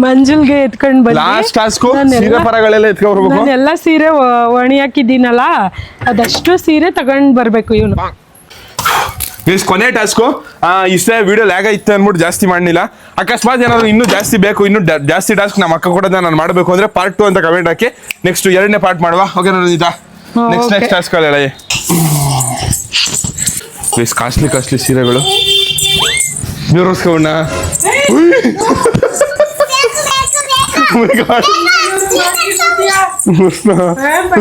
Speaker 2: ಮಂಜುಲ್ಗೆ ಎತ್ಕೊಂಡ್ ಬಂದು
Speaker 1: ಲಾಸ್ಟ್ ಟಾಸ್ಕ್ ಸೀರೆ ಪರಗಳೆಲ್ಲ ಎತ್ಕೊಂಡ್ ಬರ್ಬೇಕು.
Speaker 2: ನಾನೆಲ್ಲ ಸೀರೆ ಒಣಿ ಹಾಕಿದ್ದೀನಲ್ಲ, ಅದಷ್ಟು ಸೀರೆ ತಗೊಂಡ್ ಬರ್ಬೇಕು ಇವನು.
Speaker 1: ಗೈಸ್ ಕೊನೆ ಟಾಸ್ಕು ಇಷ್ಟೇ. ವಿಡಿಯೋ ಲ್ಯಾಗ್ ಇತ್ತು ಅಂದ್ಬಿಟ್ಟು ಜಾಸ್ತಿ ಮಾಡಲಿಲ್ಲ. ಅಕಸ್ಮಾತ್ ಏನಾದ್ರು ಇನ್ನೂ ಜಾಸ್ತಿ ಬೇಕು, ಇನ್ನೂ ಜಾಸ್ತಿ ಟಾಸ್ಕ್ ನಮ್ಮ ಅಕ್ಕ ಕೊಡೋದನ್ನ ನಾನು ಮಾಡಬೇಕು ಅಂದ್ರೆ ಪಾರ್ಟ್ 2 ಅಂತ ಕಮೆಂಟ್ ಹಾಕಿ ನೆಕ್ಸ್ಟ್ 2ನೇ ಪಾರ್ಟ್ ಮಾಡುವ. ಓಕೆ ರಂಜಿತಾ, ನೆಕ್ಸ್ಟ್ ಟಾಸ್ಕ್ ಅಲ್ಲ ಹೇಳಿ. ಗೈಸ್ ಕಾಸ್ಟ್ಲಿ ಸೀರೆಗಳು ಜೋರಿಸ್ಕೋಣ.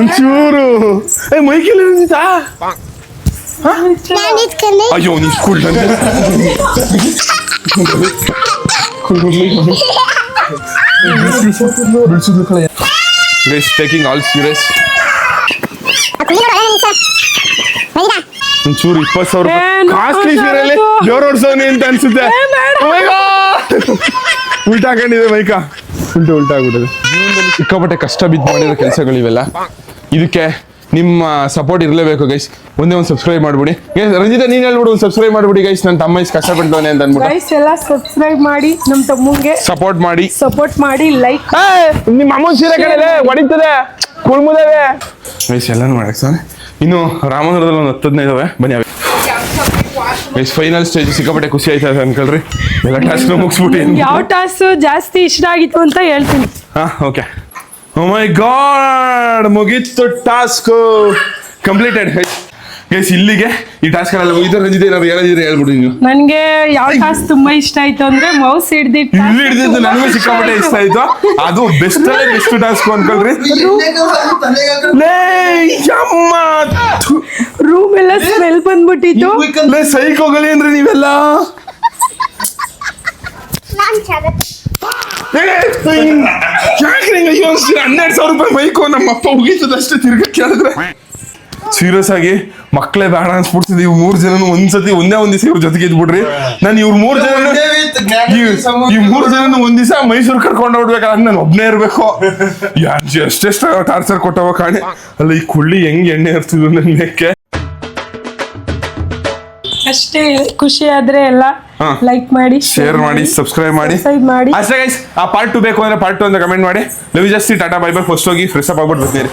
Speaker 1: ಒಂಚೂರು ಮೈಕೆಲ್ಲ ರಂಜಿತಾ. ಅಯ್ಯೋ ನೀ ಸ್ಕೂಲ್ ಟೇಕಿಂಗ್ ಆಲ್ ಸೀರಿಯಸ್. ಒಂಚೂರು 20,000 ಕಾಸ್ಟ್ಲಿ ಸೀರೆಯಲ್ಲಿ ಜೋರ್ ಹೊಡ್ಸೋನಿ ಅಂತ ಅನ್ಸುತ್ತೆ. ಉಲ್ಟಾ ಹಾಕೊಂಡಿದೆ ಮೈಕ, ಉಲ್ಟಾ ಆಗ್ಬಿಟ್ಟಿದೆ. ಜೀವನದಲ್ಲಿ ಸಿಕ್ಕಾಪಟ್ಟೆ ಕಷ್ಟ ಬಿದ್ದು ಮಾಡಿರೋ ಕೆಲಸಗಳಿವೆಲ್ಲ. ಇದಕ್ಕೆ ನಿಮ್ಮ ಸಪೋರ್ಟ್ ಇರಲೇಬೇಕು ಗೈಸ್. ಒಂದೇ ಒಂದು ಸಬ್ಸ್ಕ್ರೈಬ್ ಮಾಡ್ಬಿಡಿ ಗೈಸ್. ರಂಜಿತಾ ನೀನ್ ಹೇಳ್ಬಿಡು, ಒಂದು ಸಬ್ಸ್ಕ್ರೈಬ್ ಮಾಡ್ಬಿಡಿ ಗೈಸ್. ನನ್ನ ತಮ್ಮ ಇಷ್ಟು ಕಷ್ಟಪಟ್ಟವನೆ ಅಂತ ಅನ್ಬಿಟ್ಟು
Speaker 2: ಗೈಸ್ ಎಲ್ಲ ಸಬ್ಸ್ಕ್ರೈಬ್ ಮಾಡಿ, ನಮ್ಮ ತಮ್ಮಂಗೆ
Speaker 1: ಸಪೋರ್ಟ್ ಮಾಡಿ
Speaker 2: ಲೈಕ್.
Speaker 1: ನಿಮ್ಮ ಅಮ್ಮನ ಸೀರೆ ಕಡೆ ಹೊಡಿತದೆ ಕುಳ್ಮುದವೆ ಗೈಸ್. ಎಲ್ಲಾನು ಮಾಡಕ್ ಸರ್. ಇನ್ನು ರಾಮನಗರದಲ್ಲಿ ಒಂದು 10-15 ಇದಾವೆ, ಬನ್ನಿ. ಗೈಸ್ ಫೈನಲ್ ಸ್ಟೇಜ್ ಸಿಕ್ಕಾಪಟ್ಟೆ ಖುಷಿ ಆಯ್ತಾ ಅನ್ಕೊಳ್ರಿ. ಎಲ್ಲ ಟಾಸ್ಕ್ ಮುಗಿಸ್ಬಿಟ್ಟು
Speaker 2: ಯಾವ ಟಾಸ್ಕ್ ಜಾಸ್ತಿ ಇಷ್ಟ ಆಗಿತ್ತು ಅಂತ ಹೇಳ್ತೀನಿ.
Speaker 1: ಹಾ ಓಕೆ. ಓ ಮೈ ಗಾಡ್, ಮುಗೀತು ಟಾಸ್ಕ್ ಕಂಪ್ಲೀಟೆಡ್ ಗೈಸ್. ಇಲ್ಲಿಗೆ ಈ ಟಾಸ್ಕ್ ಎಲ್ಲ ಮುಗಿದು. ರಂಜಿತ ಏನಾದ್ರು ಹೇಳಿದ್ರೆ ಹೇಳ್ಬಿಡಿ ನೀವು.
Speaker 2: ನನ್ಗೆ ಯಾವ ಟಾಸ್ಕ್ ತುಂಬಾ ಇಷ್ಟ ಆಯ್ತು ಅಂದ್ರೆ ಮೌಸ್ ಹಿಡ್ದಿಟ್ಟು
Speaker 1: ಇಲ್ಲಿ ಹಿಡಿದಿದ್ದು ನನಗೂ ಸಿಕ್ಕಾಪಟ್ಟೆ ಇಷ್ಟ ಆಯ್ತು. ಅದು ಬೆಸ್ಟ್ ಟಾಸ್ಕ್ ಅನ್ಕೊಳ್ರಿ.
Speaker 2: ರೂಮ್ ಎಲ್ಲ ಸ್ಮೆಲ್ ಬಂದ್ಬಿಟ್ಟಿತ್ತು.
Speaker 1: ಸೈಕೋಗಳಿ ಅಂದ್ರೆ ನೀವೆಲ್ಲ. ಯಾಕೆ 12,000 ರೂಪಾಯಿ ಬೈಕು ನಮ್ಮಪ್ಪ ಮುಗೀತದಷ್ಟೇ ತಿರ್ಗ ಕೇಳಿದ್ರೆ. ಸೀರಿಯಸ್ ಆಗಿ ಮಕ್ಕಳೇ ಬೇಡ ಅನ್ಸ್ಬಿಡ್ತಿದ್ವಿ. ಇವ್ 3 ಜನನು ಒಂದ್ಸತಿ ಒಂದೇ ದಿವಸ ಇವ್ರ ಜೊತೆಗೆ ಇದ್ಬಿಡ್ರಿ. ನಾನು ಇವ್ರ 3 ಜನನು ಒಂದ್ ದಿವಸ ಮೈಸೂರು ಕರ್ಕೊಂಡು ಹೋಗ್ಬೇಕಲ್ಲ, ನಾನು ಒಬ್ನೇ ಇರ್ಬೇಕು. ಎಷ್ಟೆಷ್ಟು ಟಾರ್ಚರ್ ಕೊಟ್ಟವ ಕಾಣೆ ಅಲ್ಲ. ಈ ಕುಳ್ಳಿ ಹೆಂಗ್ ಎಣ್ಣೆ ಇರ್ತಿದ್ವು ನನಗೆ.
Speaker 2: ಅಷ್ಟೇ, ಖುಷಿ ಆದ್ರೆ ಎಲ್ಲ ಲೈಕ್ ಮಾಡಿ,
Speaker 1: ಶೇರ್ ಮಾಡಿ, ಸಬ್ಸ್ಕ್ರೈಬ್ ಮಾಡಿ ಅಷ್ಟೇ ಗೈಸ್. ಆ ಪಾರ್ಟ್ 2 ಬೇಕು ಅಂದ್ರೆ ಪಾರ್ಟ್ 2 ಅಂತ ಕಮೆಂಟ್ ಮಾಡಿ. Love you just tata bye bye. First ಹೋಗಿ ಫ್ರೆಶ್ ಅಪ್ ಆಗ್ಬಿಟ್ಟು ಬರ್ತೀರಿ.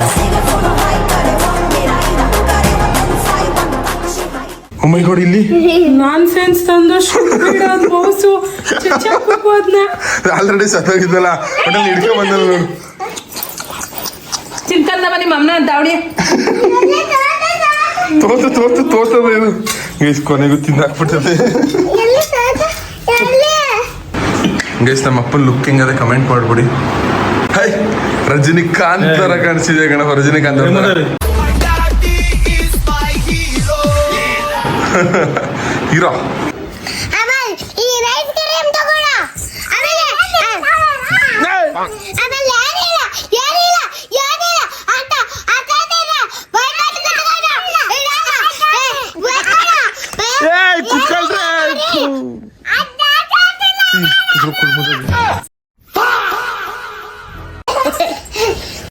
Speaker 1: ಓ ಮೈ ಗಾಡ್, ಇಲ್ಲಿ
Speaker 2: ನಾನ್ಸೆನ್ಸ್ ತಂದು ಮೌಸು ಅದನ್ನ
Speaker 1: ಆಲ್ರೆಡಿ ಸತ್ತೋಗಿದ್ದಲ್ಲ, ಒಟ್ಟಲ್ಲಿ ಹಿಡ್ಕೊಂಡ್ ಬಂದಲ್ಲ ನೋಡು.
Speaker 2: ಚಿಂತಲ್ಲ ಬನ್ನಿ ಮಮ್ಮನ ದಾವಣಿ
Speaker 1: ತೋರ್ತದೆ ಇದು ಗೈಸ್. ಕೊನೆಗೂ ತಿಂದಾಕ್ಬಿಟ್ಟದೆ ಗೈಸ್. ನಮ್ಮ ಅಪ್ಪನ ಲುಕ್ ಹೆಂಗದೆ ಕಮೆಂಟ್ ಮಾಡ್ಬಿಡಿ. ಹೈ ರಜನಿಕಾಂತ್ ತರ ಕಾಣಿಸಿದೆ ಗಣಪ. ರಜನಿಕಾಂತ್ ಹೀರೋ.
Speaker 4: ಈ ರೈಸ್ ಕ್ರೀಮ್ ತಗೊಳ್ಳೋ. ಆಮೇಲೆ